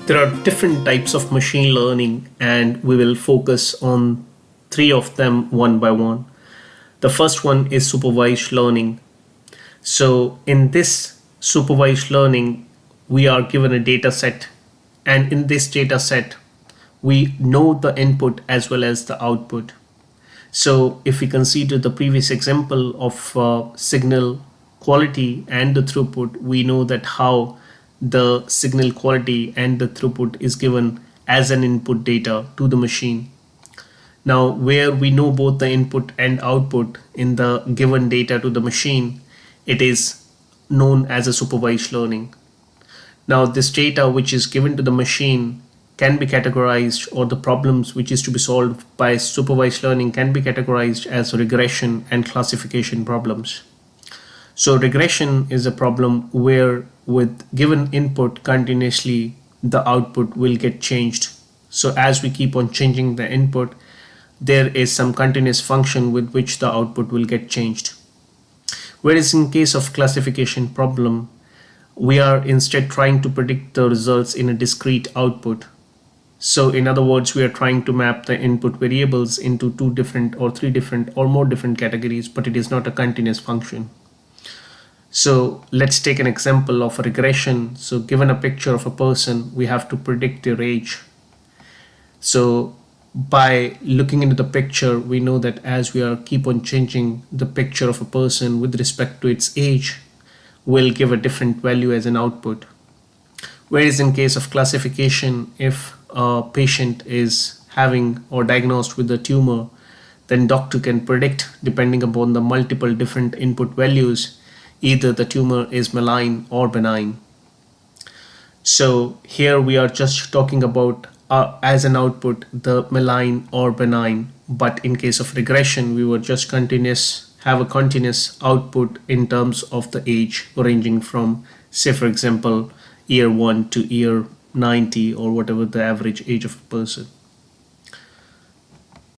There are different types of machine learning, and we will focus on three of them one by one. The first one is supervised learning. So, in this supervised learning, we are given a data set, and in this data set, we know the input as well as the output. So, if we consider the previous example of signal quality and the throughput, we know that how the signal quality and the throughput is given as an input data to the machine. Now, where we know both the input and output in the given data to the machine, it is known as a supervised learning. Now, this data which is given to the machine can be categorized, or the problems which is to be solved by supervised learning can be categorized as regression and classification problems. So regression is a problem where with given input continuously the output will get changed. So as we keep on changing the input, there is some continuous function with which the output will get changed. Whereas in case of classification problem, we are instead trying to predict the results in a discrete output. So in other words, we are trying to map the input variables into two different or three different or more different categories, but it is not a continuous function. So let's take an example of a regression. So given a picture of a person, we have to predict their age. So by looking into the picture, we know that as we are keep on changing the picture of a person with respect to its age, we'll give a different value as an output. Whereas in case of classification, if a patient is having or diagnosed with a tumor, then doctor can predict, depending upon the multiple different input values, either the tumor is malign or benign. So here we are just talking about as an output the malign or benign, but in case of regression we were just have a continuous output in terms of the age ranging from, say for example, year 1 to year 90 or whatever the average age of a person.